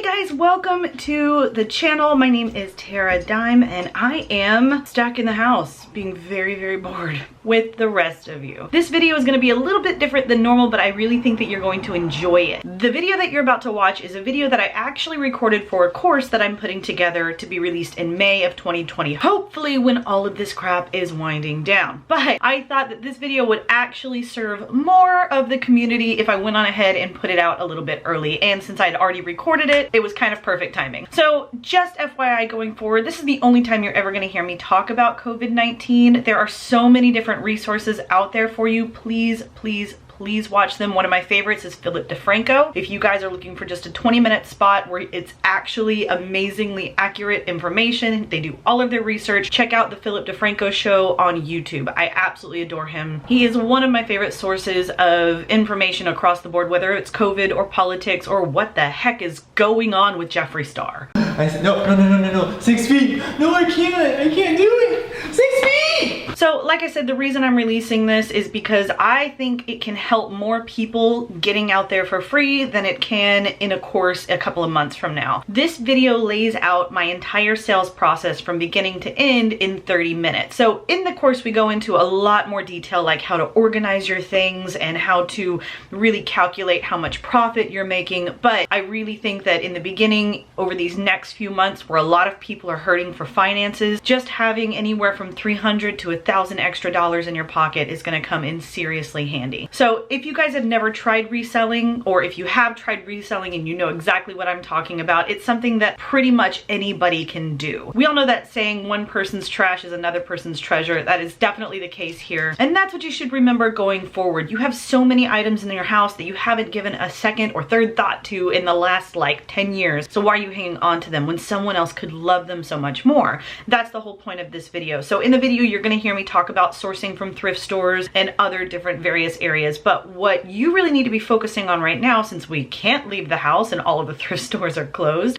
guys, welcome to the channel. My name is Tara Dime and I am stuck in the house being very bored with the rest of you. This video is going to be a little bit different than normal, but I really think that you're going to enjoy it. The video that you're about to watch is a video that I actually recorded for a course that I'm putting together to be released in May of 2020, hopefully when all of this crap is winding down. But I thought that this video would actually serve more of the community if I went on ahead and put it out a little bit early, and since I'd already recorded it was kind of perfect timing. So just FYI going forward, this is the only time you're ever going to hear me talk about COVID-19. There are so many different resources out there for you. Please watch them. One of my favorites is DeFranco. If you guys are looking for just a 20-minute spot where it's actually amazingly accurate information, they do all of their research, check out the DeFranco show on YouTube. I absolutely adore him. He is one of my favorite sources of information across the board, whether it's COVID or politics or what the heck is going on with Jeffree Star. I said, no, 6 feet. No, I can't do it. 6 feet. So like I said, the reason I'm releasing this is because I think it can help more people getting out there for free than it can in a course a couple of months from now. This video lays out my entire sales process from beginning to end in 30 minutes. So in the course, we go into a lot more detail, like how to organize your things and how to really calculate how much profit you're making. But I really think that in the beginning, over these next few months where a lot of people are hurting for finances, just having anywhere from $300 to $1,000 extra dollars in your pocket is going to come in seriously handy. So if you guys have never tried reselling, or if you have tried reselling and you know exactly what I'm talking about, it's something that pretty much anybody can do. We all know that saying, one person's trash is another person's treasure. That is definitely the case here. And that's what you should remember going forward. You have so many items in your house that you haven't given a second or third thought to in the last like 10 years. So why are you hanging on to them when someone else could love them so much more? That's the whole point of this video. So in the video, you're going to hear me talk about sourcing from thrift stores and other different various areas. But what you really need to be focusing on right now, since we can't leave the house and all of the thrift stores are closed,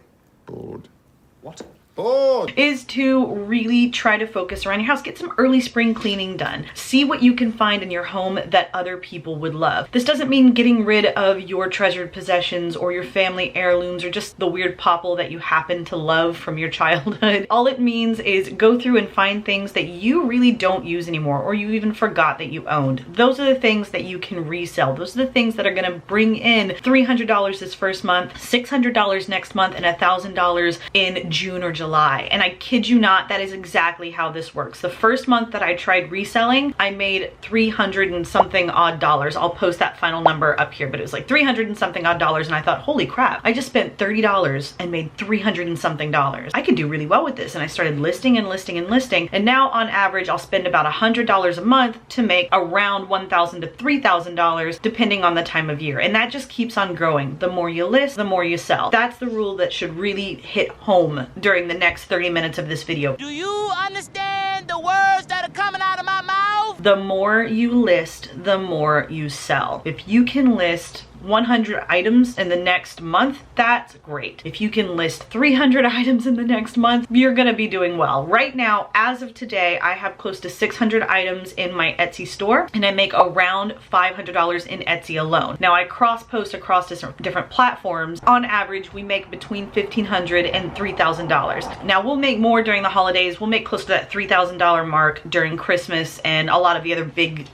is to really try to focus around your house. Get some early spring cleaning done. See what you can find in your home that other people would love. This doesn't mean getting rid of your treasured possessions or your family heirlooms or just the weird popple that you happen to love from your childhood. All it means is go through and find things that you really don't use anymore, or you even forgot that you owned. Those are the things that you can resell. Those are the things that are going to bring in $300 this first month, $600 next month, and $1,000 in June or July. And I kid you not, that is exactly how this works. The first month that I tried reselling, I made 300 and something odd dollars. I'll post that final number up here, but it was like 300 and something odd dollars. And I thought, holy crap, I just spent $30 and made 300 and something dollars. I could do really well with this. And I started listing and listing and listing. And now on average, I'll spend about $100 a month to make around $1,000 to $3,000, depending on the time of year. And that just keeps on growing. The more you list, the more you sell. That's the rule that should really hit home during the next 30 minutes of this video. Do you understand the words that are coming out of my mouth? The more you list, the more you sell. If you can list 100 items in the next month, that's great. If you can list 300 items in the next month, you're gonna be doing well. Right now, as of today, I have close to 600 items in my Etsy store, and I make around $500 in Etsy alone. Now, I cross-post across different platforms. On average, we make between $1,500 and $3,000. Now, we'll make more during the holidays. We'll make close to that $3,000 mark during Christmas and a lot of the other big,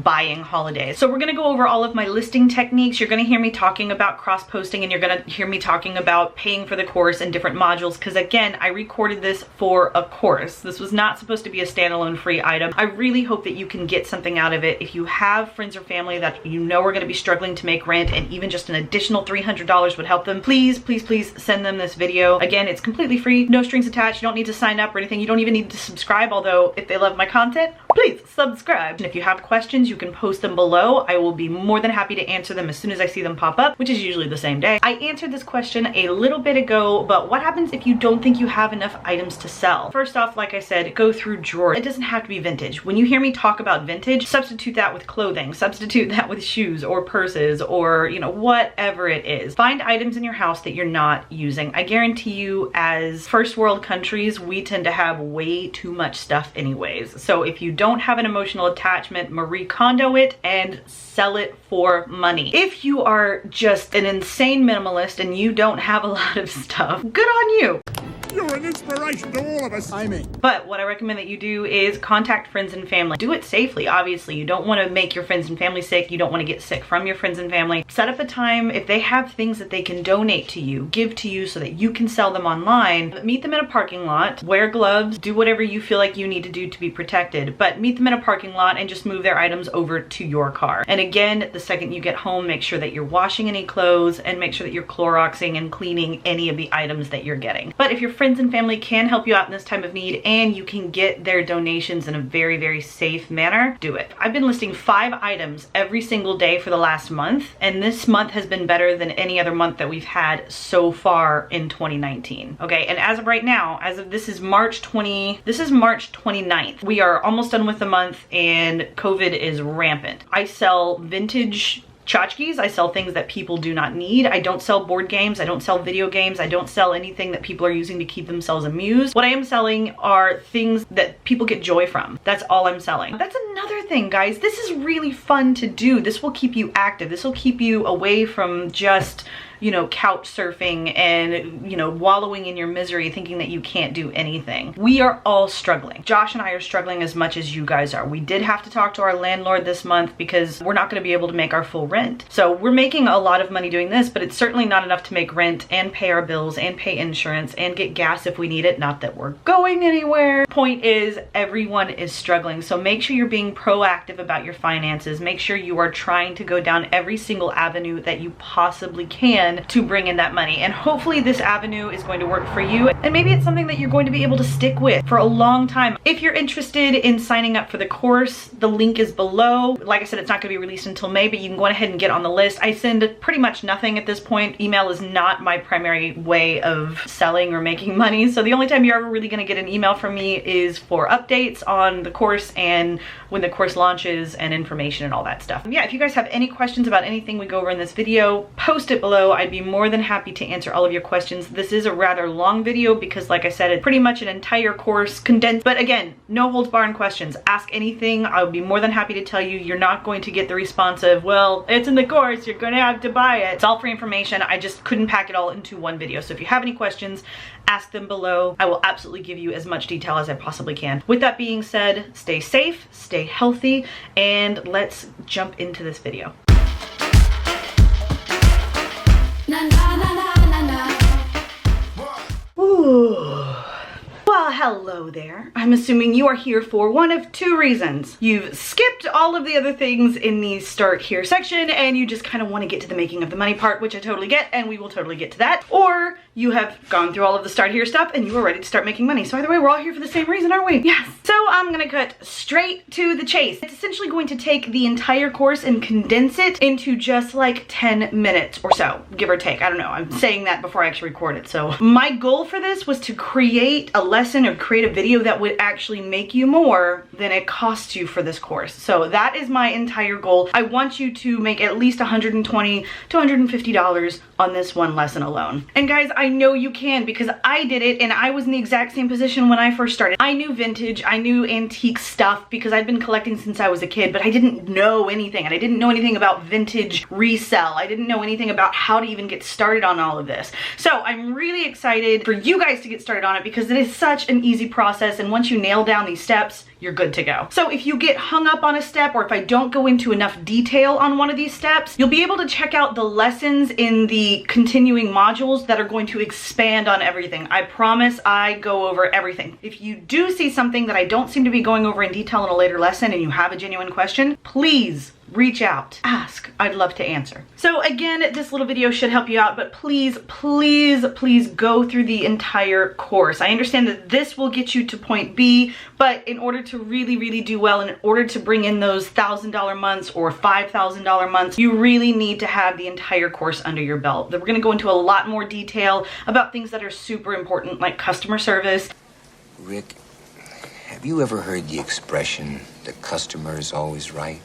buying holidays. So we're gonna go over all of my listing techniques. You're gonna hear me talking about cross-posting, and you're gonna hear me talking about paying for the course and different modules, because again, I recorded this for a course. This was not supposed to be a standalone free item. I really hope that you can get something out of it. If you have friends or family that you know are gonna be struggling to make rent, and even just an additional $300 would help them, please send them this video. Again, it's completely free, no strings attached. You don't need to sign up or anything. You don't even need to subscribe, although if they love my content, please subscribe. And if you have questions, you can post them below. I will be more than happy to answer them as soon as I see them pop up, which is usually the same day. I answered this question a little bit ago, but what happens if you don't think you have enough items to sell? First off, like I said, go through drawers. It doesn't have to be vintage. When you hear me talk about vintage, substitute that with clothing, substitute that with shoes or purses or, whatever it is. Find items in your house that you're not using. I guarantee you, as first world countries, we tend to have way too much stuff anyways. So if you don't have an emotional attachment, Marie Kondo it and sell it for money. If you you are just an insane minimalist and you don't have a lot of stuff, good on you. You're an inspiration to all of us. I mean. But what I recommend that you do is contact friends and family. Do it safely, obviously. You don't want to make your friends and family sick. You don't want to get sick from your friends and family. Set up a time. If they have things that they can donate to you, give to you so that you can sell them online, meet them in a parking lot, wear gloves, do whatever you feel like you need to do to be protected. But meet them in a parking lot and just move their items over to your car. And again, the second you get home, make sure that you're washing any clothes and make sure that you're Cloroxing and cleaning any of the items that you're getting. But if your friends and family can help you out in this time of need and you can get their donations in a very, very safe manner, do it. I've been listing 5 items every single day for the last month, and this month has been better than any other month that we've had so far in 2019. Okay, and as of right now, as of this is March 29th. We are almost done with the month and COVID is rampant. I sell vintage tchotchkes. I sell things that people do not need. I don't sell board games. I don't sell video games. I don't sell anything that people are using to keep themselves amused. What I am selling are things that people get joy from. That's all I'm selling. That's another thing, guys. This is really fun to do. This will keep you active. This will keep you away from just, you know, couch surfing and, you know, wallowing in your misery thinking that you can't do anything. We are all struggling. Josh and I are struggling as much as you guys are. We did have to talk to our landlord this month because we're not going to be able to make our full rent. So we're making a lot of money doing this, but it's certainly not enough to make rent and pay our bills and pay insurance and get gas if we need it. Not that we're going anywhere. Point is, everyone is struggling. So make sure you're being proactive about your finances. Make sure you are trying to go down every single avenue that you possibly can to bring in that money. And hopefully this avenue is going to work for you. And maybe it's something that you're going to be able to stick with for a long time. If you're interested in signing up for the course, the link is below. Like I said, it's not going to be released until May, but you can go ahead and get on the list. I send pretty much nothing at this point. Email is not my primary way of selling or making money. So the only time you're ever really going to get an email from me is for updates on the course and when the course launches and information and all that stuff. Yeah, if you guys have any questions about anything we go over in this video, post it below. I'd be more than happy to answer all of your questions. This is a rather long video because, like I said, it's pretty much an entire course condensed. But again, no holds barred questions. Ask anything. I would be more than happy to tell you. You're not going to get the response of, well, it's in the course, you're going to have to buy it. It's all free information. I just couldn't pack it all into one video. So if you have any questions, ask them below. I will absolutely give you as much detail as I possibly can. With that being said, stay safe, stay healthy, and let's jump into this video. Ooh. Well, hello there. I'm assuming you are here for one of 2 reasons. You've skipped all of the other things in the start here section and you just kind of want to get to the making of the money part, which I totally get, and we will totally get to that. Or you have gone through all of the start here stuff and you are ready to start making money. So either way, we're all here for the same reason, aren't we? Yes. So I'm gonna cut straight to the chase. It's essentially going to take the entire course and condense it into just like 10 minutes or so, give or take. I don't know. I'm saying that before I actually record it. So my goal for this was to create a lesson or create a video that would actually make you more than it costs you for this course. So that is my entire goal. I want you to make at least $120 to $150 on this one lesson alone. And guys, I know you can because I did it and I was in the exact same position when I first started. I knew vintage, I knew antique stuff because I'd been collecting since I was a kid, but I didn't know anything, and I didn't know anything about vintage resell. I didn't know anything about how to even get started on all of this. So I'm really excited for you guys to get started on it because it is such an easy process, and once you nail down these steps, you're good to go. So if you get hung up on a step, or if I don't go into enough detail on one of these steps, you'll be able to check out the lessons in the continuing modules that are going to expand on everything. I promise I go over everything. If you do see something that I don't seem to be going over in detail in a later lesson and you have a genuine question, please reach out, ask. I'd love to answer. So again, this little video should help you out, but please, please, please go through the entire course. I understand that this will get you to point B, but in order to really, really do well, and in order to bring in those $1,000 months or $5,000 months, you really need to have the entire course under your belt. We're gonna go into a lot more detail about things that are super important, like customer service. Rick, have you ever heard the expression, the customer is always right?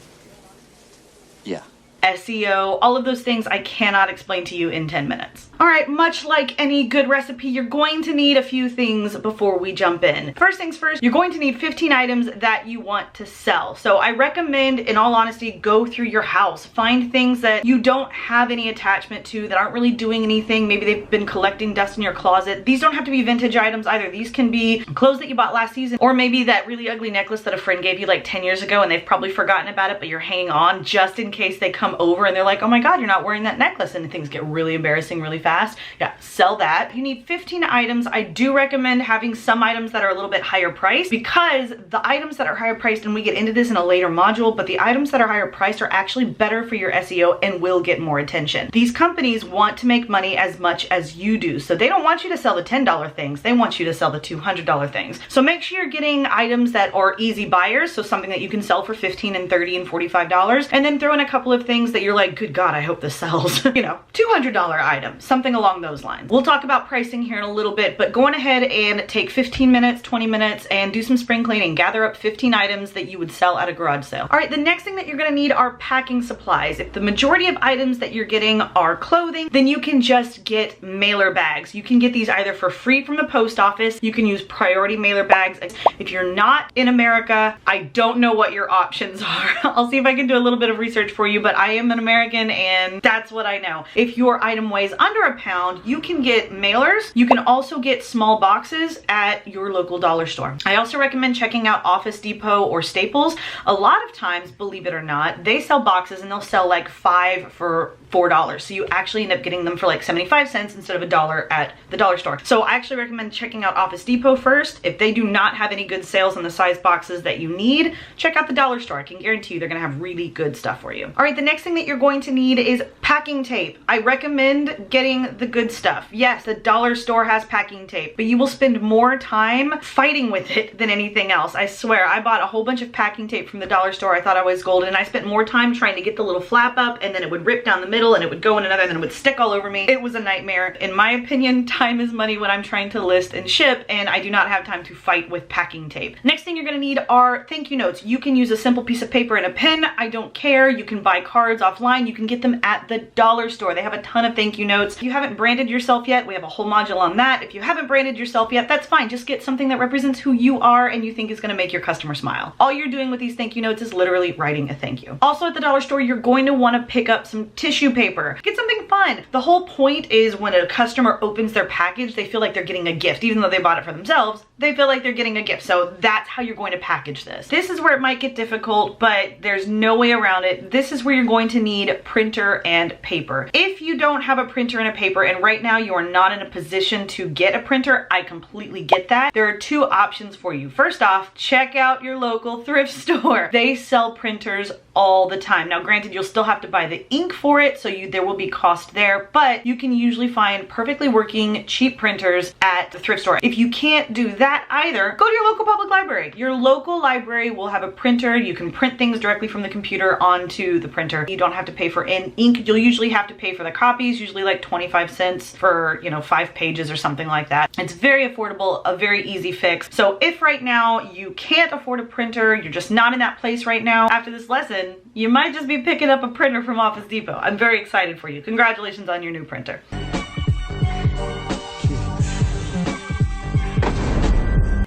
Yeah. SEO, all of those things I cannot explain to you in 10 minutes. All right, much like any good recipe, you're going to need a few things before we jump in. First things first, you're going to need 15 items that you want to sell. So I recommend, in all honesty, go through your house. Find things that you don't have any attachment to, that aren't really doing anything. Maybe they've been collecting dust in your closet. These don't have to be vintage items either. These can be clothes that you bought last season, or maybe that really ugly necklace that a friend gave you like 10 years ago and they've probably forgotten about it, but you're hanging on just in case they come over and they're like, oh my God, you're not wearing that necklace, and things get really embarrassing really fast. Yeah, sell that. You need 15 items. I do recommend having some items that are a little bit higher priced, because the items that are higher priced, and we get into this in a later module, but the items that are higher priced are actually better for your SEO and will get more attention. These companies want to make money as much as you do, so they don't want you to sell the $10 things. They want you to sell the $200 things. So make sure you're getting items that are easy buyers, so something that you can sell for $15 and $30 and $45, and then throw in a couple of things that you're like, good God, I hope this sells. You know, $200 items, something along those lines. We'll talk about pricing here in a little bit, but go on ahead and take 15 minutes, 20 minutes, and do some spring cleaning. Gather up 15 items that you would sell at a garage sale. All right, the next thing that you're gonna need are packing supplies. If the majority of items that you're getting are clothing, then you can just get mailer bags. You can get these either for free from the post office. You can use priority mailer bags. If you're not in America, I don't know what your options are. I'll see if I can do a little bit of research for you, but I am an American and that's what I know. If your item weighs under a pound, you can get mailers. You can also get small boxes at your local dollar store. I also recommend checking out Office Depot or Staples. A lot of times, believe it or not, they sell boxes and they'll sell like 5 for $4. So you actually end up getting them for like 75 cents instead of $1 at the dollar store. So I actually recommend checking out Office Depot first. If they do not have any good sales on the size boxes that you need, check out the dollar store. I can guarantee you they're gonna have really good stuff for you. All right, the next thing that you're going to need is packing tape. I recommend getting the good stuff. Yes, the dollar store has packing tape, but you will spend more time fighting with it than anything else. I swear, I bought a whole bunch of packing tape from the dollar store. I thought I was golden, and I spent more time trying to get the little flap up, and then it would rip down the middle and it would go in another, and then it would stick all over me. It was a nightmare. In my opinion, time is money when I'm trying to list and ship, and I do not have time to fight with packing tape. Next thing you're gonna need are thank you notes. You can use a simple piece of paper and a pen. I don't care. You can buy cards offline. You can get them at the dollar store. They have a ton of thank you notes. If you haven't branded yourself yet, we have a whole module on that. If you haven't branded yourself yet, that's fine. Just get something that represents who you are and you think is gonna make your customer smile. All you're doing with these thank you notes is literally writing a thank you. Also at the dollar store, you're going to wanna pick up some tissue paper. Get something fun. The whole point is when a customer opens their package, they feel like they're getting a gift. Even though they bought it for themselves, they feel like they're getting a gift. So that's how you're going to package this. This is where it might get difficult, but there's no way around it. This is where you're going to need printer and paper. If you don't have a printer and a paper, and right now you are not in a position to get a printer, I completely get that. There are two options for you. First off, check out your local thrift store. They sell printers all the time. Now granted, you'll still have to buy the ink for it, so there will be cost there, but you can usually find perfectly working cheap printers at the thrift store. If you can't do that either, go to your local public library. Your local library will have a printer. You can print things directly from the computer onto the printer. You don't have to pay for ink. You'll usually have to pay for the copies, usually like 25 cents for, 5 pages or something like that. It's very affordable, a very easy fix. So if right now you can't afford a printer, you're just not in that place right now, after this lesson, you might just be picking up a printer from Office Depot. I'm very excited for you. Congratulations on your new printer.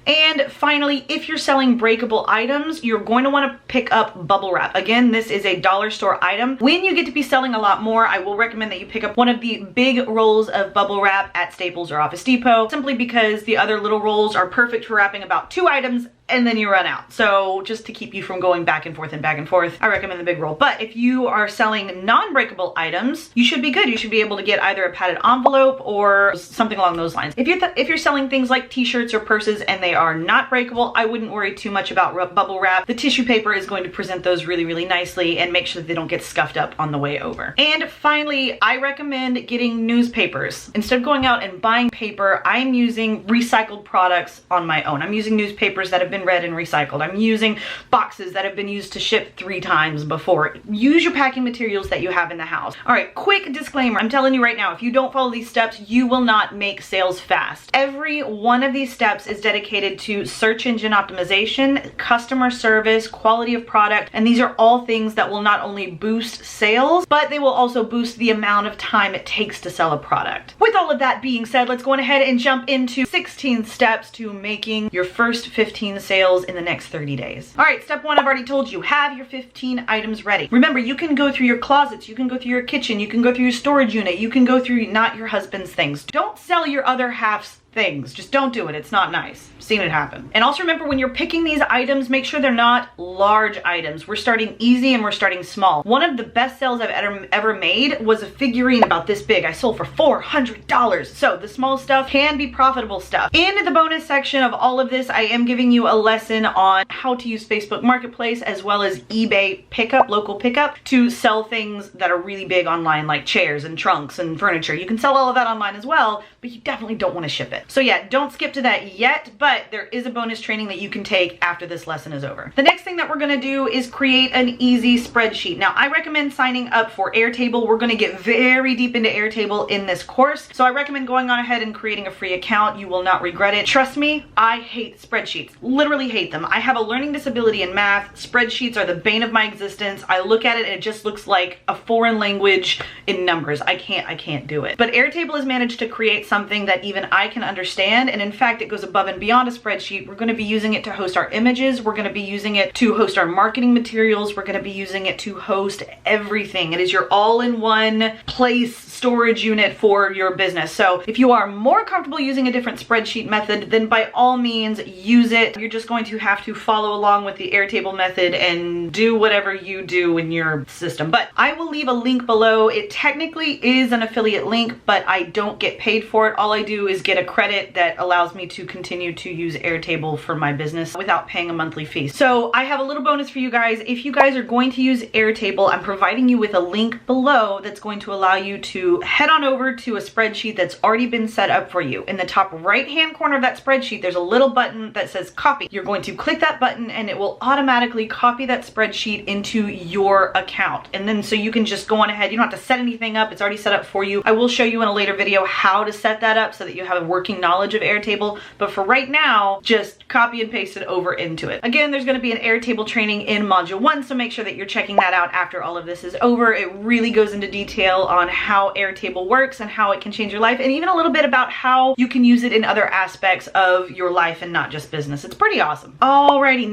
And finally, if you're selling breakable items, you're going to want to pick up bubble wrap. Again, this is a dollar store item. When you get to be selling a lot more, I will recommend that you pick up one of the big rolls of bubble wrap at Staples or Office Depot, simply because the other little rolls are perfect for wrapping about 2 items and then you run out. So just to keep you from going back and forth, I recommend the big roll. But if you are selling non-breakable items, you should be good. You should be able to get either a padded envelope or something along those lines. If you're selling things like t-shirts or purses and they are not breakable, I wouldn't worry too much about bubble wrap. The tissue paper is going to present those really, really nicely and make sure that they don't get scuffed up on the way over. And finally, I recommend getting newspapers. Instead of going out and buying paper, I'm using recycled products on my own. I'm using newspapers that have been been read and recycled. I'm using boxes that have been used to ship 3 times before. Use your packing materials that you have in the house. All right, quick disclaimer. I'm telling you right now, if you don't follow these steps, you will not make sales fast. Every one of these steps is dedicated to search engine optimization, customer service, quality of product, and these are all things that will not only boost sales, but they will also boost the amount of time it takes to sell a product. With all of that being said, let's go ahead and jump into 16 steps to making your first 15 sales in the next 30 days. All right, step 1, I've already told you, have your 15 items ready. Remember, you can go through your closets, you can go through your kitchen, you can go through your storage unit, you can go through not your husband's things. Don't sell your other half's things. Just don't do it. It's not nice. I've seen it happen. And also remember, when you're picking these items, make sure they're not large items. We're starting easy and we're starting small. One of the best sales I've ever made was a figurine about this big. I sold for $400. So the small stuff can be profitable stuff. In the bonus section of all of this, I am giving you a lesson on how to use Facebook Marketplace as well as eBay pickup, local pickup, to sell things that are really big online, like chairs and trunks and furniture. You can sell all of that online as well, but you definitely don't want to ship it. So yeah, don't skip to that yet, but there is a bonus training that you can take after this lesson is over. The next thing that we're gonna do is create an easy spreadsheet. Now, I recommend signing up for Airtable. We're gonna get very deep into Airtable in this course, so I recommend going on ahead and creating a free account. You will not regret it. Trust me, I hate spreadsheets. Literally hate them. I have a learning disability in math. Spreadsheets are the bane of my existence. I look at it and it just looks like a foreign language in numbers. I can't do it. But Airtable has managed to create something that even I can understand, and in fact it goes above and beyond a spreadsheet. We're going to be using it to host our images, we're going to be using it to host our marketing materials, we're going to be using it to host everything. It is your all-in-one PLASE storage unit for your business. So if you are more comfortable using a different spreadsheet method, then by all means use it. You're just going to have to follow along with the Airtable method and do whatever you do in your system. But I will leave a link below. It technically is an affiliate link, but I don't get paid for it. All I do is get a credit that allows me to continue to use Airtable for my business without paying a monthly fee. So I have a little bonus for you guys. If you guys are going to use Airtable, I'm providing you with a link below that's going to allow you to head on over to a spreadsheet that's already been set up for you. In the top right hand corner of that spreadsheet, there's a little button that says copy. You're going to click that button and it will automatically copy that spreadsheet into your account. And then so you can just go on ahead. You don't have to set anything up. It's already set up for you. I will show you in a later video how to set that up so that you have a working knowledge of Airtable. But for right now, just copy and paste it over into it. Again, there's going to be an Airtable training in module 1, so make sure that you're checking that out after all of this is over. It really goes into detail on how Airtable works and how it can change your life, and even a little bit about how you can use it in other aspects of your life and not just business. It's pretty awesome. Alrighty,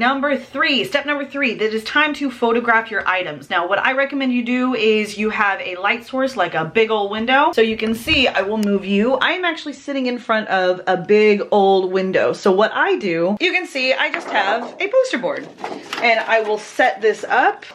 step number 3, that it is time to photograph your items. Now, what I recommend you do is you have a light source, like a big old window. So you can see, I will move you. I'm actually sitting in front of a big old window. So what I do, you can see, I just have a poster board and I will set this up.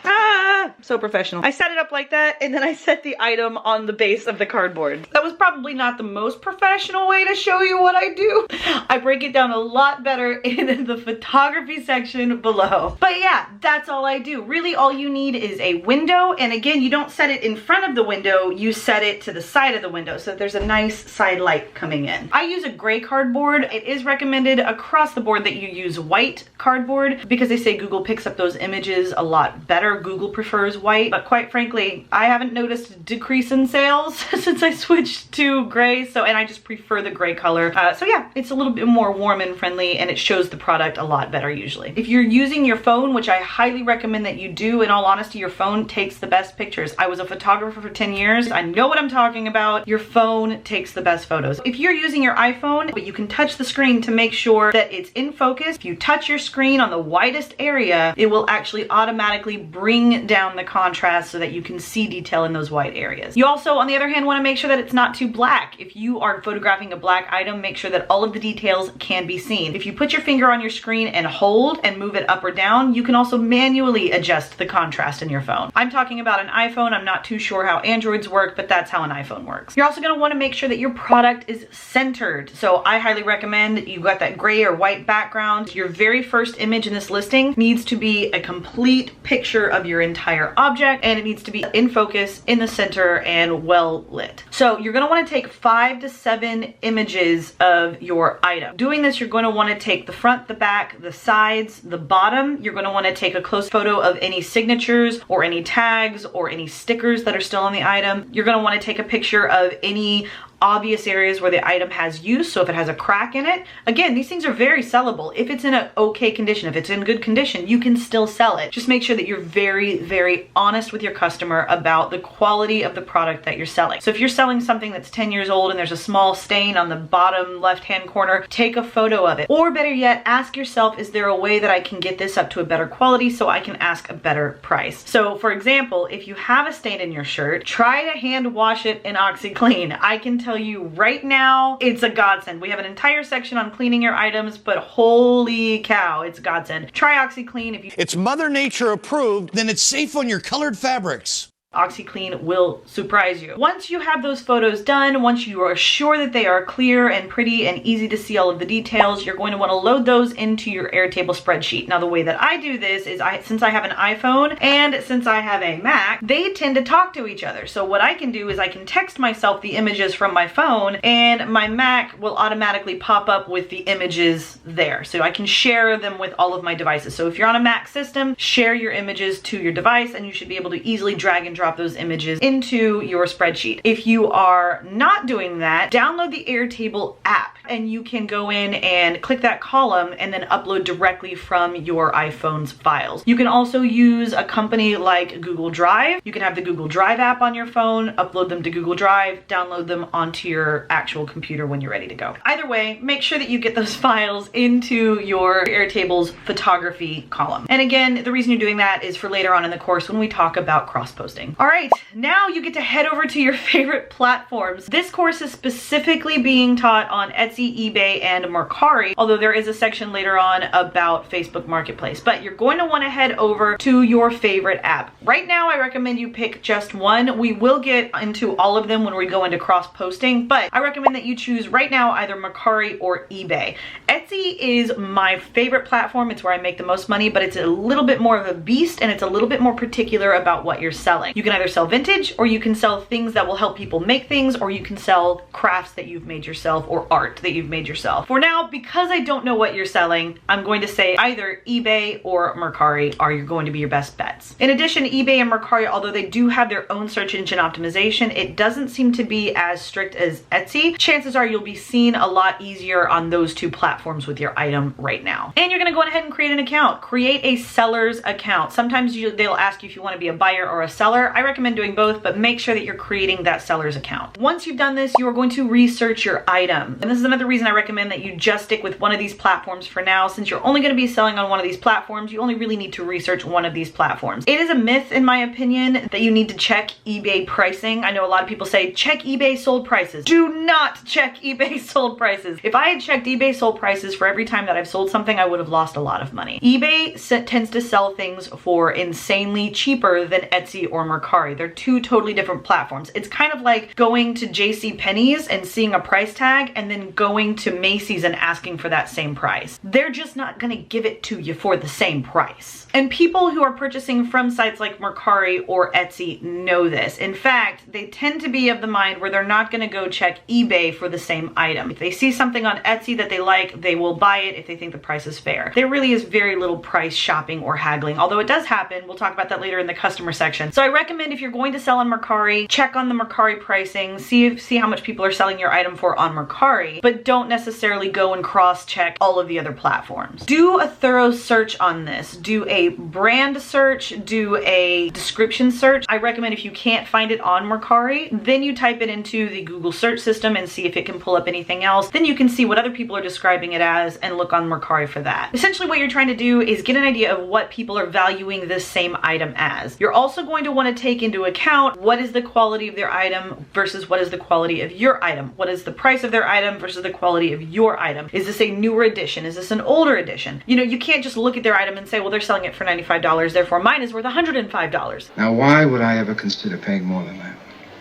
So professional. I set it up like that, and then I set the item on the base of the cardboard. That was probably not the most professional way to show you what I do. I break it down a lot better in the photography section below. But yeah, that's all I do. Really, all you need is a window. And again, you don't set it in front of the window, you set it to the side of the window so that there's a nice side light coming in. I use a gray cardboard. It is recommended across the board that you use white cardboard because they say Google picks up those images a lot better. Google prefers white, but quite frankly, I haven't noticed a decrease in sales since I switched to gray. So, and I just prefer the gray color. So yeah, it's a little bit more warm and friendly, and it shows the product a lot better usually. If you're using your phone, which I highly recommend that you do, in all honesty, your phone takes the best pictures. I was a photographer for 10 years. I know what I'm talking about. Your phone takes the best photos. If you're using your iPhone, but you can touch the screen to make sure that it's in focus, if you touch your screen on the widest area, it will actually automatically bring down the contrast so that you can see detail in those white areas. You also, on the other hand, want to make sure that it's not too black. If you are photographing a black item, make sure that all of the details can be seen. If you put your finger on your screen and hold and move it up or down, you can also manually adjust the contrast in your phone. I'm talking about an iPhone. I'm not too sure how Androids work, but that's how an iPhone works. You're also going to want to make sure that your product is centered. So I highly recommend that you've got that gray or white background. Your very first image in this listing needs to be a complete picture of your entire object, and it needs to be in focus, in the center, and well lit. So you're gonna wanna take 5 to 7 images of your item. Doing this, you're gonna wanna take the front, the back, the sides, the bottom. You're gonna wanna take a close photo of any signatures or any tags or any stickers that are still on the item. You're gonna wanna take a picture of any obvious areas where the item has use. So if it has a crack in it, again, these things are very sellable. If it's in an okay condition, if it's in good condition, you can still sell it. Just make sure that you're very, very honest with your customer about the quality of the product that you're selling. So if you're selling something that's 10 years old and there's a small stain on the bottom left-hand corner, take a photo of it. Or better yet, ask yourself, is there a way that I can get this up to a better quality so I can ask a better price? So for example, if you have a stain in your shirt, try to hand wash it in OxyClean. I can tell you right now, it's a godsend. We have an entire section on cleaning your items, but holy cow, it's a godsend. Try OxyClean if you... It's Mother Nature approved, then it's safe on your colored fabrics. OxyClean will surprise you. Once you have those photos done, once you are sure that they are clear and pretty and easy to see all of the details, you're going to want to load those into your Airtable spreadsheet. Now the way that I do this is since I have an iPhone and since I have a Mac, they tend to talk to each other. So what I can do is I can text myself the images from my phone and my Mac will automatically pop up with the images there. So I can share them with all of my devices. So if you're on a Mac system, share your images to your device and you should be able to easily drag and drop those images into your spreadsheet. If you are not doing that, download the Airtable app and you can go in and click that column and then upload directly from your iPhone's files. You can also use a company like Google Drive. You can have the Google Drive app on your phone, upload them to Google Drive, download them onto your actual computer when you're ready to go. Either way, make sure that you get those files into your Airtable's photography column. And again, the reason you're doing that is for later on in the course when we talk about cross-posting. All right, now you get to head over to your favorite platforms. This course is specifically being taught on Etsy, eBay, and Mercari, although there is a section later on about Facebook Marketplace. But you're going to want to head over to your favorite app. Right now, I recommend you pick just one. We will get into all of them when we go into cross-posting, but I recommend that you choose right now either Mercari or eBay. Etsy is my favorite platform. It's where I make the most money, but it's a little bit more of a beast and it's a little bit more particular about what you're selling. You can either sell vintage or you can sell things that will help people make things, or you can sell crafts that you've made yourself or art that you've made yourself. For now, because I don't know what you're selling, I'm going to say either eBay or Mercari are going to be your best bets. In addition, eBay and Mercari, although they do have their own search engine optimization, it doesn't seem to be as strict as Etsy. Chances are you'll be seen a lot easier on those two platforms with your item right now. And you're gonna go ahead and create an account. Create a seller's account. Sometimes they'll ask you if you want to be a buyer or a seller. I recommend doing both, but make sure that you're creating that seller's account. Once you've done this, you are going to research your item. And this is another reason I recommend that you just stick with one of these platforms for now. Since you're only going to be selling on one of these platforms, you only really need to research one of these platforms. It is a myth, in my opinion, that you need to check eBay pricing. I know a lot of people say, check eBay sold prices. Do not check eBay sold prices. If I had checked eBay sold prices for every time that I've sold something, I would have lost a lot of money. eBay tends to sell things for insanely cheaper than Etsy or Mercari. They're two totally different platforms. It's kind of like going to JCPenney's and seeing a price tag and then going to Macy's and asking for that same price. They're just not gonna give it to you for the same price. And people who are purchasing from sites like Mercari or Etsy know this. In fact, they tend to be of the mind where they're not gonna go check eBay for the same item. If they see something on Etsy that they like, they will buy it if they think the price is fair. There really is very little price shopping or haggling, although it does happen. We'll talk about that later in the customer section. So I recommend if you're going to sell on Mercari, check on the Mercari pricing, see how much people are selling your item for on Mercari, but don't necessarily go and cross-check all of the other platforms. Do a thorough search on this. Do a brand search, do a description search. I recommend if you can't find it on Mercari, then you type it into the Google search system and see if it can pull up anything else. Then you can see what other people are describing it as and look on Mercari for that. Essentially what you're trying to do is get an idea of what people are valuing this same item as. You're also going to want to take into account what is the quality of their item versus what is the quality of your item. What is the price of their item versus the quality of your item? Is this a newer edition? Is this an older edition? You know, you can't just look at their item and say, well, they're selling it for $95, therefore mine is worth $105. Now, why would I ever consider paying more than that?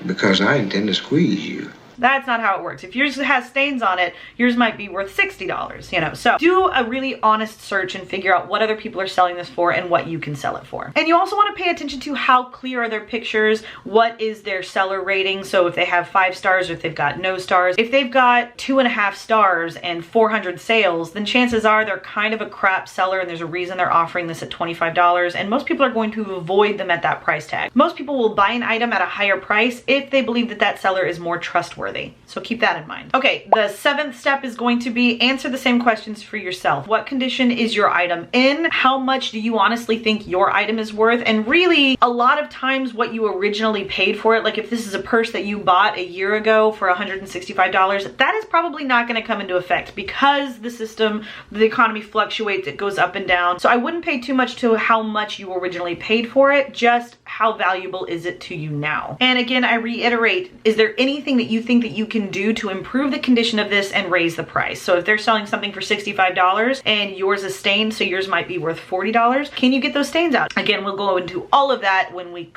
Because I intend to squeeze you. That's not how it works. If yours has stains on it, yours might be worth $60, you know? So do a really honest search and figure out what other people are selling this for and what you can sell it for. And you also want to pay attention to how clear are their pictures, what is their seller rating. So if they have 5 stars or if they've got no stars. If they've got 2.5 stars and 400 sales, then chances are they're kind of a crap seller and there's a reason they're offering this at $25, and most people are going to avoid them at that price tag. Most people will buy an item at a higher price if they believe that that seller is more trustworthy. So keep that in mind. Okay, the 7th step is going to be answer the same questions for yourself. What condition is your item in? How much do you honestly think your item is worth? And really, a lot of times what you originally paid for it, like if this is a purse that you bought a year ago for $165, that is probably not going to come into effect because the system, the economy fluctuates, it goes up and down. So I wouldn't pay too much to how much you originally paid for it, just how valuable is it to you now? And again, I reiterate, is there anything that you think that you can do to improve the condition of this and raise the price? So if they're selling something for $65 and yours is stained, so yours might be worth $40, can you get those stains out? Again, we'll go into all of that when we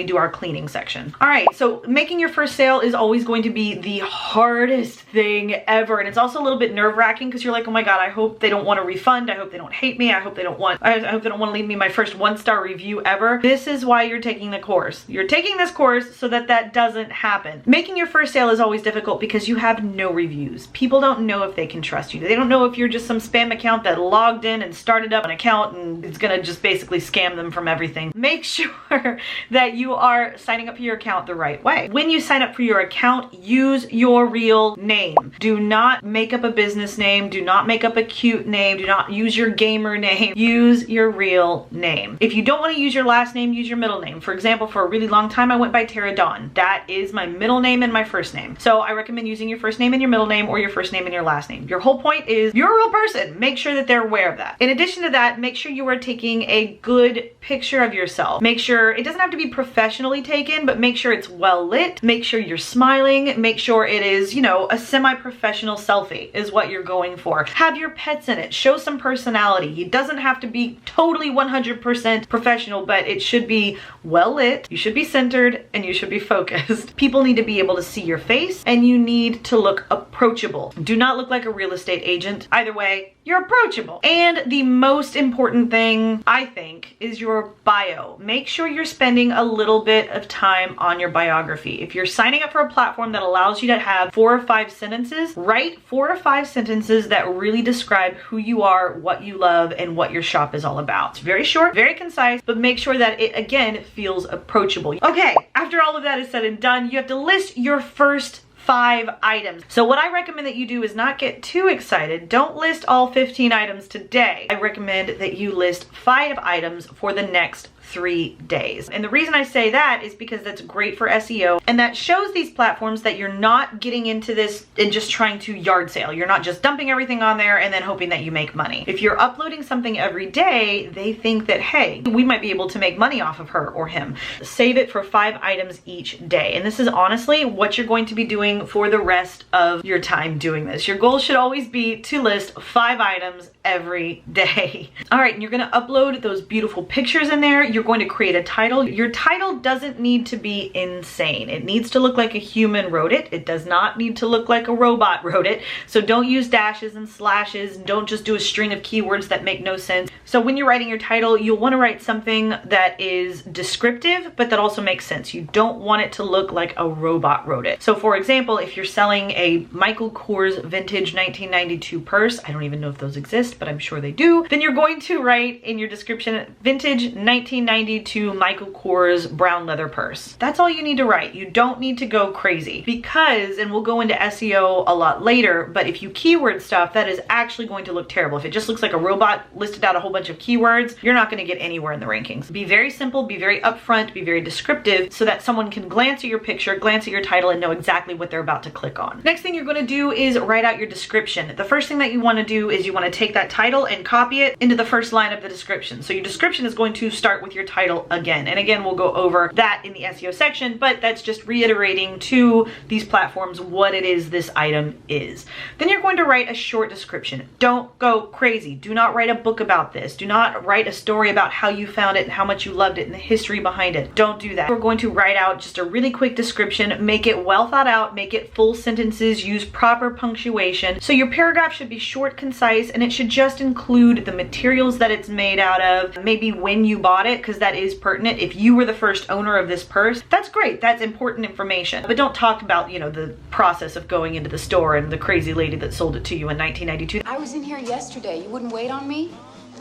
do our cleaning section. All right, so making your first sale is always going to be the hardest thing ever. And it's also a little bit nerve-wracking because you're like, oh my God, I hope they don't want a refund. I hope they don't hate me. I hope they don't want to leave me my first 1-star review ever. This is why you're taking the course. You're taking this course so that that doesn't happen. Making your first sale is always difficult because you have no reviews. People don't know if they can trust you. They don't know if you're just some spam account that logged in and started up an account and it's gonna just basically scam them from everything. Make sure that you are signing up for your account the right way. When you sign up for your account, use your real name. Do not make up a business name. Do not make up a cute name. Do not use your gamer name. Use your real name. If you don't want to use your last name, use your middle name. For example, for a really long time, I went by Tara Dawn. That is my middle name and my first name. So I recommend using your first name and your middle name, or your first name and your last name. Your whole point is you're a real person. Make sure that they're aware of that. In addition to that, make sure you are taking a good picture of yourself. Make sure it doesn't have to be professionally taken, but make sure it's well lit. Make sure you're smiling. Make sure it is, you know, a semi-professional selfie is what you're going for. Have your pets in it. Show some personality. It doesn't have to be totally 100% professional, but it should be well lit. You should be centered and you should be focused. People need to be able to see your face and you need to look approachable. Do not look like a real estate agent. Either way, you're approachable. And the most important thing, I think, is your bio. Make sure you're spending a little bit of time on your biography. If you're signing up for a platform that allows you to have 4 or 5 sentences, write 4 or 5 sentences that really describe who you are, what you love, and what your shop is all about. It's very short, very concise, but make sure that it, again, feels approachable. Okay, after all of that is said and done, you have to list your first 5 items. So what I recommend that you do is not get too excited. Don't list all 15 items today. I recommend that you list 5 items for the next 3 days. And the reason I say that is because that's great for SEO, and that shows these platforms that you're not getting into this and just trying to yard sale. You're not just dumping everything on there and then hoping that you make money. If you're uploading something every day, they think that, hey, we might be able to make money off of her or him. Save it for 5 items each day. And this is honestly what you're going to be doing for the rest of your time doing this. Your goal should always be to list 5 items every day. All right, and you're gonna upload those beautiful pictures in there. You're going to create a title. Your title doesn't need to be insane. It needs to look like a human wrote it. It does not need to look like a robot wrote it. So don't use dashes and slashes. And don't just do a string of keywords that make no sense. So when you're writing your title, you'll want to write something that is descriptive, but that also makes sense. You don't want it to look like a robot wrote it. So for example, if you're selling a Michael Kors vintage 1992 purse, I don't even know if those exist, but I'm sure they do, then you're going to write in your description, vintage 1992 Michael Kors brown leather purse. That's all you need to write. You don't need to go crazy because, and we'll go into SEO a lot later, but if you keyword stuff, that is actually going to look terrible. If it just looks like a robot listed out a whole bunch of keywords, you're not going to get anywhere in the rankings. Be very simple, be very upfront, be very descriptive so that someone can glance at your picture, glance at your title, and know exactly what they're about to click on. Next thing you're going to do is write out your description. The first thing that you want to do is you want to take that title and copy it into the first line of the description. So your description is going to start with with your title again. And again, we'll go over that in the SEO section, but that's just reiterating to these platforms what it is this item is. Then you're going to write a short description. Don't go crazy. Do not write a book about this. Do not write a story about how you found it and how much you loved it and the history behind it. Don't do that. We're going to write out just a really quick description, make it well thought out, make it full sentences, use proper punctuation. So your paragraph should be short, concise, and it should just include the materials that it's made out of, maybe when you bought it, because that is pertinent. If you were the first owner of this purse, that's great. That's important information. But don't talk about, you know, the process of going into the store and the crazy lady that sold it to you in 1992. I was in here yesterday. You wouldn't wait on me?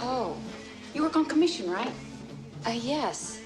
Oh, you work on commission, right? Yes.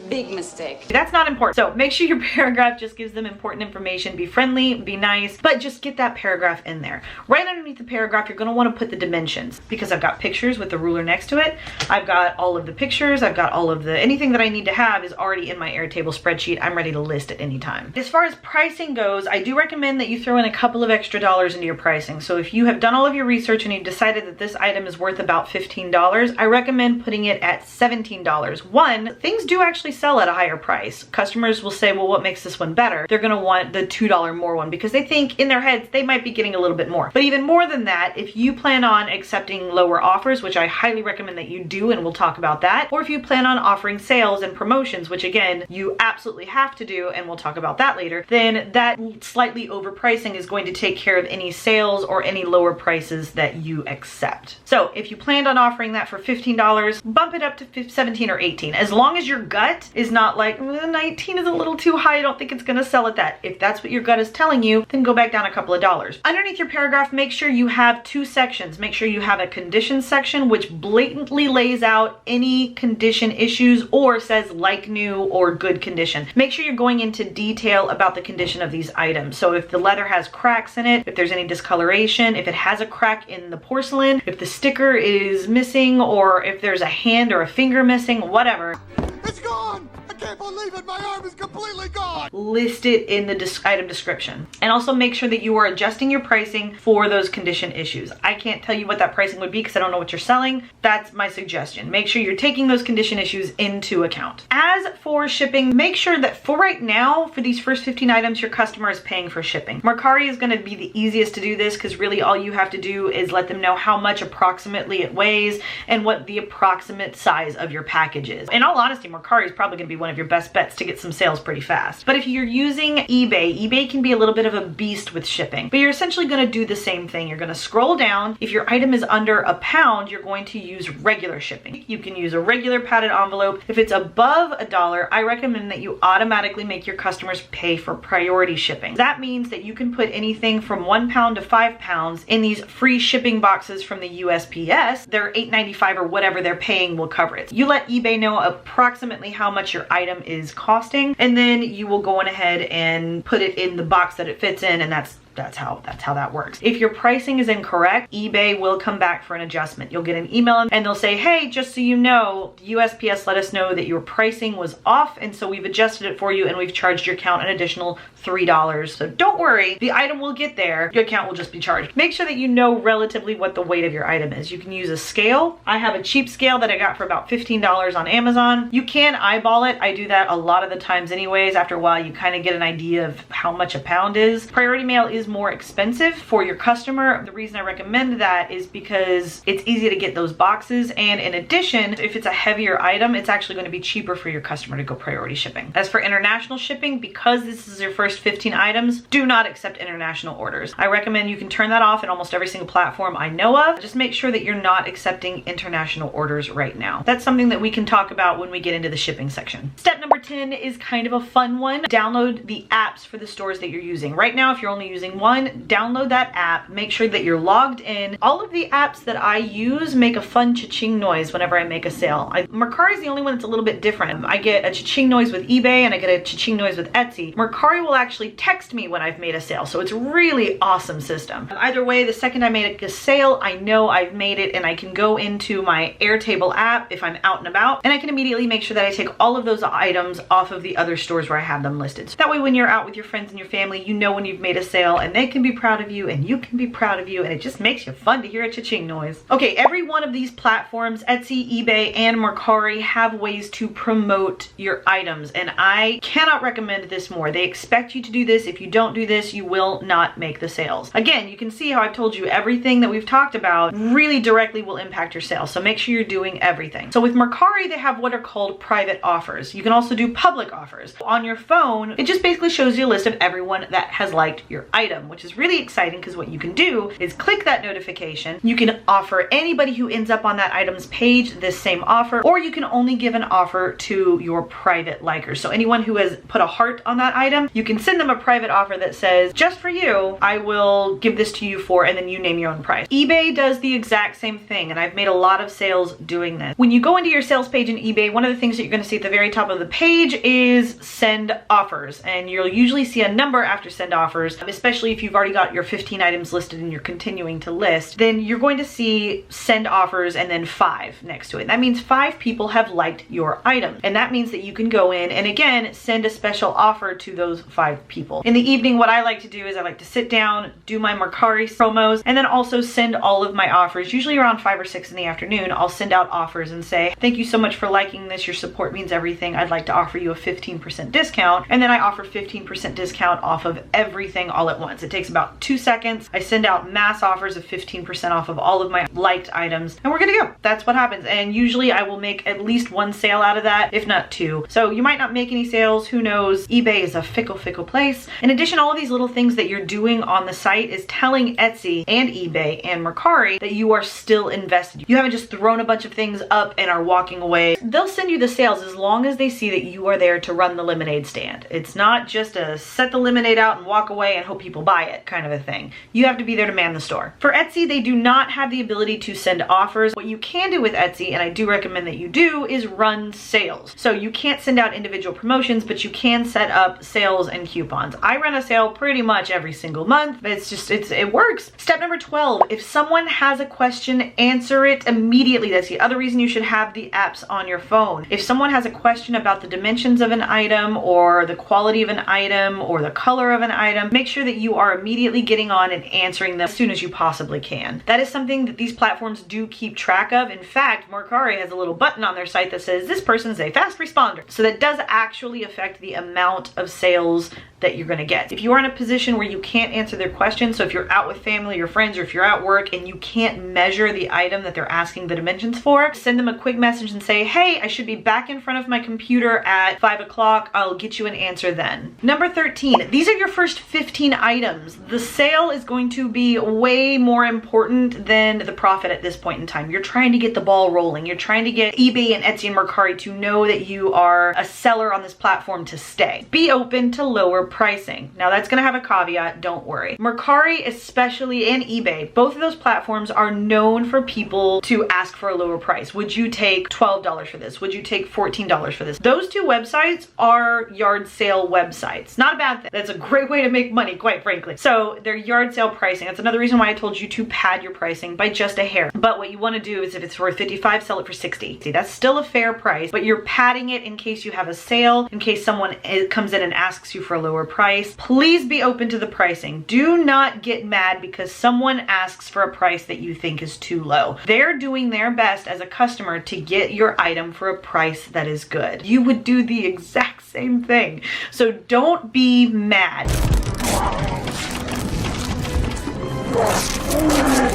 Big mistake. That's not important. So make sure your paragraph just gives them important information. Be friendly, be nice, but just get that paragraph in there. Right underneath the paragraph, you're going to want to put the dimensions, because I've got pictures with the ruler next to it. I've got all of the pictures. I've got all of the, anything that I need to have is already in my Airtable spreadsheet. I'm ready to list at any time. As far as pricing goes, I do recommend that you throw in a couple of extra dollars into your pricing. So if you have done all of your research and you've decided that this item is worth about $15, I recommend putting it at $17. One, things do actually sell at a higher price. Customers will say, well, what makes this one better? They're going to want the $2 more one because they think in their heads they might be getting a little bit more. But even more than that, if you plan on accepting lower offers, which I highly recommend that you do, and we'll talk about that, or if you plan on offering sales and promotions, which again, you absolutely have to do, and we'll talk about that later, then that slightly overpricing is going to take care of any sales or any lower prices that you accept. So if you planned on offering that for $15, bump it up to 17 or 18. As long as your gut is not like 19 is a little too high, I don't think it's gonna sell at that. If that's what your gut is telling you, then go back down a couple of dollars. Underneath your paragraph, make sure you have two sections. Make sure you have a condition section which blatantly lays out any condition issues or says like new or good condition. Make sure you're going into detail about the condition of these items. So if the leather has cracks in it, if there's any discoloration, if it has a crack in the porcelain, if the sticker is missing, or if there's a hand or a finger missing, whatever. It's gone! I can't believe it! My arm is completely gone! List it in the item description. And also make sure that you are adjusting your pricing for those condition issues. I can't tell you what that pricing would be because I don't know what you're selling. That's my suggestion. Make sure you're taking those condition issues into account. As for shipping, make sure that for right now, for these first 15 items, your customer is paying for shipping. Mercari is going to be the easiest to do this because really all you have to do is let them know how much approximately it weighs and what the approximate size of your package is. In all honesty, Mercari is probably going to be one of your best bets to get some sales pretty fast. But if you're using eBay can be a little bit of a beast with shipping, but you're essentially going to do the same thing. You're going to scroll down. If your item is under £1, you're going to use regular shipping. You can use a regular padded envelope. If it's above $1, I recommend that you automatically make your customers pay for priority shipping. That means that you can put anything from £1 to £5 in these free shipping boxes from the USPS. They're $8.95 or whatever they're paying will cover it. You let eBay know approximately how much your item is costing, and then you will go on ahead and put it in the box that it fits in, and that's how that works. If your pricing is incorrect, eBay will come back for an adjustment. You'll get an email and they'll say, hey, just so you know, USPS let us know that your pricing was off, and so we've adjusted it for you and we've charged your account an additional $3. So don't worry, the item will get there. Your account will just be charged. Make sure that you know relatively what the weight of your item is. You can use a scale. I have a cheap scale that I got for about $15 on Amazon. You can eyeball it. I do that a lot of the times anyways. After a while, you kind of get an idea of how much a pound is. Priority mail is more expensive for your customer. The reason I recommend that is because it's easy to get those boxes, and in addition, if it's a heavier item, it's actually going to be cheaper for your customer to go priority shipping. As for international shipping, because this is your first 15 items, do not accept international orders. I recommend you can turn that off in almost every single platform I know of. Just make sure that you're not accepting international orders right now. That's something that we can talk about when we get into the shipping section. Step number 10 is kind of a fun one. Download the apps for the stores that you're using. Right now, if you're only using one, download that app. Make sure that you're logged in. All of the apps that I use make a fun cha-ching noise whenever I make a sale. Mercari is the only one that's a little bit different. I get a cha-ching noise with eBay and I get a cha-ching noise with Etsy. Mercari will actually text me when I've made a sale, so it's a really awesome system. Either way, the second I make a sale, I know I've made it, and I can go into my Airtable app if I'm out and about, and I can immediately make sure that I take all of those items items off of the other stores where I have them listed. So that way when you're out with your friends and your family, you know when you've made a sale and they can be proud of you and you can be proud of you, and it just makes you fun to hear a cha-ching noise. Okay, every one of these platforms, Etsy, eBay, and Mercari, have ways to promote your items, and I cannot recommend this more. They expect you to do this. If you don't do this, you will not make the sales. Again, you can see how I've told you everything that we've talked about really directly will impact your sales, so make sure you're doing everything. So with Mercari, they have what are called private offers. You can also do public offers. On your phone, it just basically shows you a list of everyone that has liked your item, which is really exciting because what you can do is click that notification. You can offer anybody who ends up on that item's page this same offer, or you can only give an offer to your private likers. So anyone who has put a heart on that item, you can send them a private offer that says, just for you, I will give this to you for, and then you name your own price. eBay does the exact same thing, and I've made a lot of sales doing this. When you go into your sales page in eBay, one of the things that you're going to see at the very top of the page is send offers, and you'll usually see a number after send offers, especially if you've already got your 15 items listed and you're continuing to list, then you're going to see send offers and then 5 next to it. That means 5 people have liked your item, and that means that you can go in and again send a special offer to those 5 people. In the evening, what I like to do is I like to sit down, do my Mercari promos, and then also send all of my offers. Usually around 5 or 6 in the afternoon, I'll send out offers and say, thank you so much for liking this. Your support means everything. I'd like to offer you a 15% discount. And then I offer 15% discount off of everything all at once. It takes about 2 seconds. I send out mass offers of 15% off of all of my liked items, and we're gonna go. That's what happens. And usually I will make at least 1 sale out of that, if not 2. So you might not make any sales, who knows? eBay is a fickle place. In addition, all of these little things that you're doing on the site is telling Etsy and eBay and Mercari that you are still invested. You haven't just thrown a bunch of things up and are walking away. They'll send you the sales as long as they see that you are there to run the lemonade stand. It's not just a set the lemonade out and walk away and hope people buy it kind of a thing. You have to be there to man the store. For Etsy, they do not have the ability to send offers. What you can do with Etsy, and I do recommend that you do, is run sales. So you can't send out individual promotions, but you can set up sales and coupons. I run a sale pretty much every single month. It works. Step number 12, if someone has a question, answer it immediately. That's the other reason you should have the apps on your phone. If someone has a question about the dimensions of an item or the quality of an item or the color of an item, make sure that you are immediately getting on and answering them as soon as you possibly can. That is something that these platforms do keep track of. In fact, Mercari has a little button on their site that says this person's a fast responder. So that does actually affect the amount of sales that you're going to get. If you are in a position where you can't answer their questions, so if you're out with family or friends, or if you're at work and you can't measure the item that they're asking the dimensions for, send them a quick message and say, hey, I should be back in front of my computer at 5 o'clock. I'll get you an answer then. Number 13, these are your first 15 items. The sale is going to be way more important than the profit at this point in time. You're trying to get the ball rolling. You're trying to get eBay and Etsy and Mercari to know that you are a seller on this platform to stay. Be open to lower pricing. Now that's gonna have a caveat, don't worry. Mercari especially and eBay, both of those platforms are known for people to ask for a lower price. Would you take $12 for this? Would you take $14 for this? Those two websites are yard sale websites. Not a bad thing. That's a great way to make money, quite frankly. So they're yard sale pricing. That's another reason why I told you to pad your pricing by just a hair. But what you wanna do is if it's worth 55, sell it for 60. See, that's still a fair price, but you're padding it in case you have a sale, in case someone comes in and asks you for a lower price. Please be open to the pricing. Do not get mad because someone asks for a price that you think is too low. They're doing their best as a customer to get your item for a price that is good. You would do the exact same thing. So don't be mad.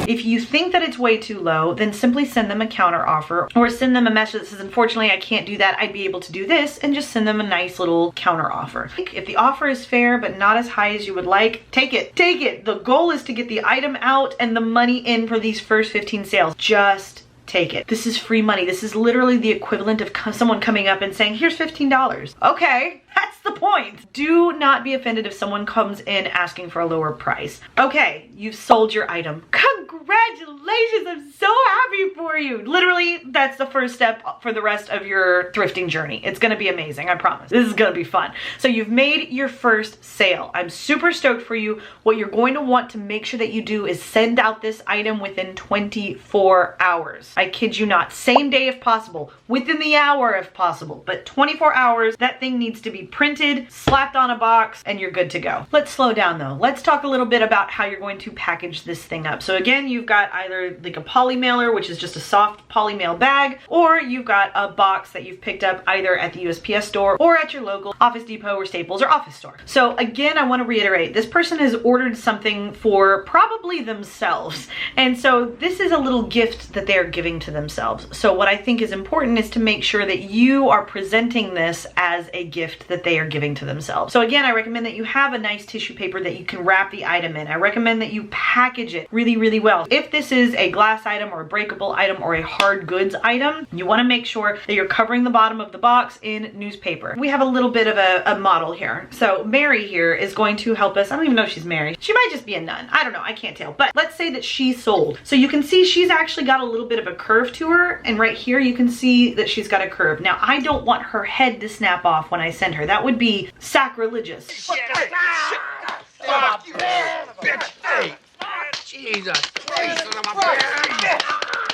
If you think that it's way too low, then simply send them a counter offer or send them a message that says, unfortunately, I can't do that. I'd be able to do this, and just send them a nice little counter offer. If the offer is fair, but not as high as you would like, take it. Take it. The goal is to get the item out and the money in for these first 15 sales. Just take it. This is free money. This is literally the equivalent of someone coming up and saying, here's $15. Okay, that's the point. Do not be offended if someone comes in asking for a lower price. Okay, you've sold your item. Congrats! Congratulations, I'm so happy for you. Literally, that's the first step for the rest of your thrifting journey. It's gonna be amazing, I promise. This is gonna be fun. So you've made your first sale. I'm super stoked for you. What you're going to want to make sure that you do is send out this item within 24 hours. I kid you not, same day if possible, within the hour if possible, but 24 hours, that thing needs to be printed, slapped on a box, and you're good to go. Let's slow down though. Let's talk a little bit about how you're going to package this thing up. So again, you've got either like a poly mailer, which is just a soft poly mail bag, or you've got a box that you've picked up either at the USPS store or at your local Office Depot or Staples or office store. So again, I want to reiterate, this person has ordered something for probably themselves. And so this is a little gift that they're giving to themselves. So what I think is important is to make sure that you are presenting this as a gift that they are giving to themselves. So again, I recommend that you have a nice tissue paper that you can wrap the item in. I recommend that you package it really, really well. If this is a glass item or a breakable item or a hard goods item, you want to make sure that you're covering the bottom of the box in newspaper. We have a little bit of a model here. So Mary here is going to help us. I don't even know if she's Mary. She might just be a nun. I don't know. I can't tell. But let's say that she sold. So you can see she's actually got a little bit of a curve to her. And right here you can see that she's got a curve. Now I don't want her head to snap off when I send her. That would be sacrilegious. Fuck you, bitch! Hey! Jesus Christ!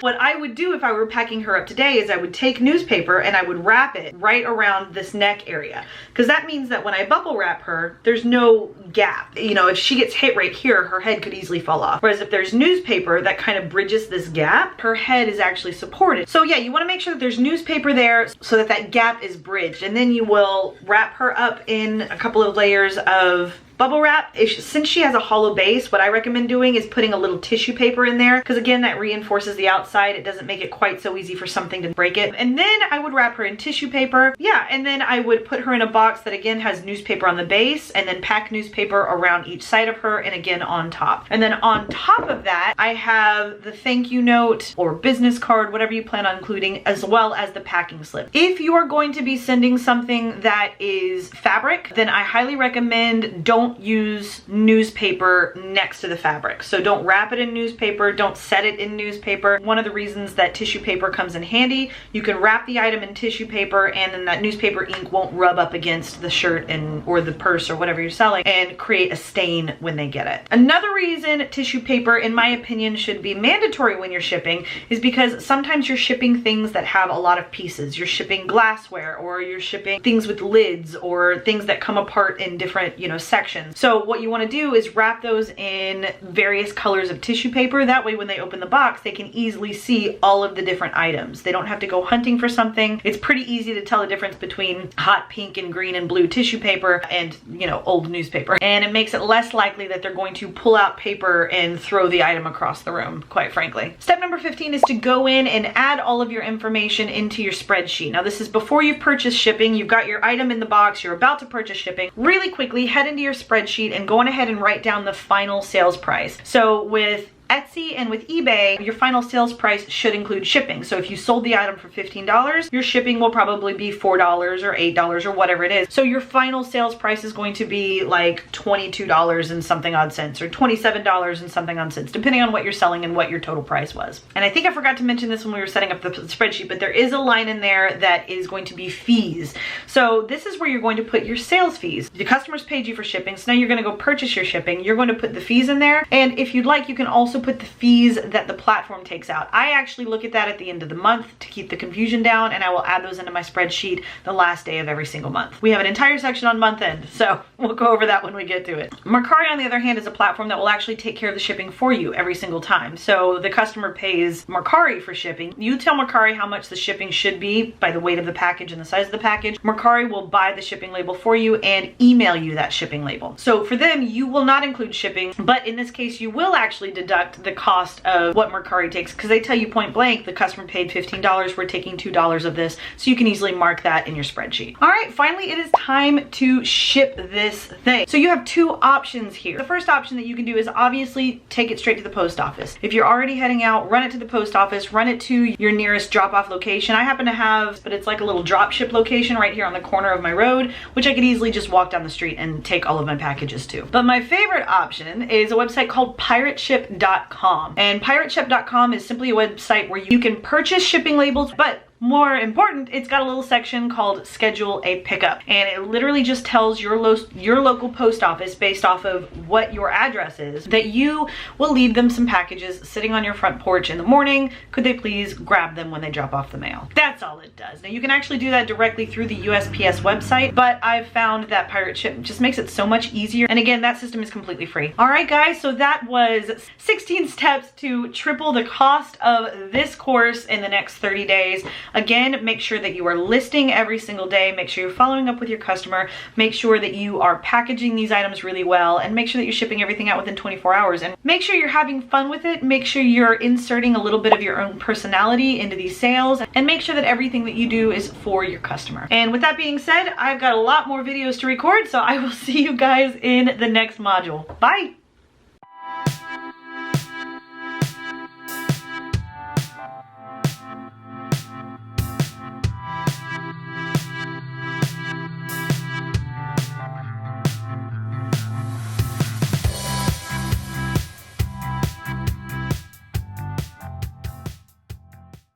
What I would do if I were packing her up today is I would take newspaper and I would wrap it right around this neck area. Because that means that when I bubble wrap her, there's no gap. You know, if she gets hit right here, her head could easily fall off. Whereas if there's newspaper that kind of bridges this gap, her head is actually supported. So yeah, you want to make sure that there's newspaper there so that that gap is bridged. And then you will wrap her up in a couple of layers of bubble wrap. Since she has a hollow base, what I recommend doing is putting a little tissue paper in there, because again, that reinforces the outside. It doesn't make it quite so easy for something to break it. And then I would wrap her in tissue paper. Yeah, and then I would put her in a box that again has newspaper on the base, and then pack newspaper around each side of her and again on top. And then on top of that, I have the thank you note or business card, whatever you plan on including, as well as the packing slip. If you are going to be sending something that is fabric, then I highly recommend don't use newspaper next to the fabric. So don't wrap it in newspaper, don't set it in newspaper. One of the reasons that tissue paper comes in handy, you can wrap the item in tissue paper and then that newspaper ink won't rub up against the shirt or the purse or whatever you're selling and create a stain when they get it. Another reason tissue paper, in my opinion, should be mandatory when you're shipping is because sometimes you're shipping things that have a lot of pieces. You're shipping glassware, or you're shipping things with lids, or things that come apart in different, you know, sections. So what you want to do is wrap those in various colors of tissue paper. That way when they open the box, they can easily see all of the different items. They don't have to go hunting for something. It's pretty easy to tell the difference between hot pink and green and blue tissue paper and, you know, old newspaper. And it makes it less likely that they're going to pull out paper and throw the item across the room, quite frankly. Step number 15 is to go in and add all of your information into your spreadsheet. Now this is before you've purchased shipping. You've got your item in the box. You're about to purchase shipping. Really quickly head into your spreadsheet and go on ahead and write down the final sales price. So with Etsy and with eBay, your final sales price should include shipping. So if you sold the item for $15, your shipping will probably be $4 or $8 or whatever it is. So your final sales price is going to be like $22 and something odd cents, or $27 and something odd cents, depending on what you're selling and what your total price was. And I think I forgot to mention this when we were setting up the spreadsheet, but there is a line in there that is going to be fees. So this is where you're going to put your sales fees. The customers paid you for shipping, so now you're going to go purchase your shipping. You're going to put the fees in there, and if you'd like, you can also put the fees that the platform takes out. I actually look at that at the end of the month to keep the confusion down, and I will add those into my spreadsheet the last day of every single month. We have an entire section on month end, so we'll go over that when we get to it. Mercari, on the other hand, is a platform that will actually take care of the shipping for you every single time. So the customer pays Mercari for shipping. You tell Mercari how much the shipping should be by the weight of the package and the size of the package. Mercari will buy the shipping label for you and email you that shipping label. So for them, you will not include shipping, but in this case, you will actually deduct the cost of what Mercari takes, because they tell you point blank, the customer paid $15, we're taking $2 of this, so you can easily mark that in your spreadsheet. All right, finally, it is time to ship this thing. So you have two options here. The first option that you can do is obviously take it straight to the post office. If you're already heading out, run it to the post office, run it to your nearest drop-off location. I happen to have, but it's like a little drop ship location right here on the corner of my road, which I could easily just walk down the street and take all of my packages to. But my favorite option is a website called pirateship.com. pirateship.com. And pirateship.com is simply a website where you can purchase shipping labels, but more important, it's got a little section called Schedule a Pickup, and it literally just tells your local post office, based off of what your address is, that you will leave them some packages sitting on your front porch in the morning. Could they please grab them when they drop off the mail? That's all it does. Now you can actually do that directly through the USPS website, but I've found that Pirate Ship just makes it so much easier. And again, that system is completely free. All right, guys, so that was 16 steps to triple the cost of this course in the next 30 days. Again, make sure that you are listing every single day. Make sure you're following up with your customer. Make sure that you are packaging these items really well, and make sure that you're shipping everything out within 24 hours. And make sure you're having fun with it. Make sure you're inserting a little bit of your own personality into these sales, and make sure that everything that you do is for your customer. And with that being said, I've got a lot more videos to record, so I will see you guys in the next module. Bye.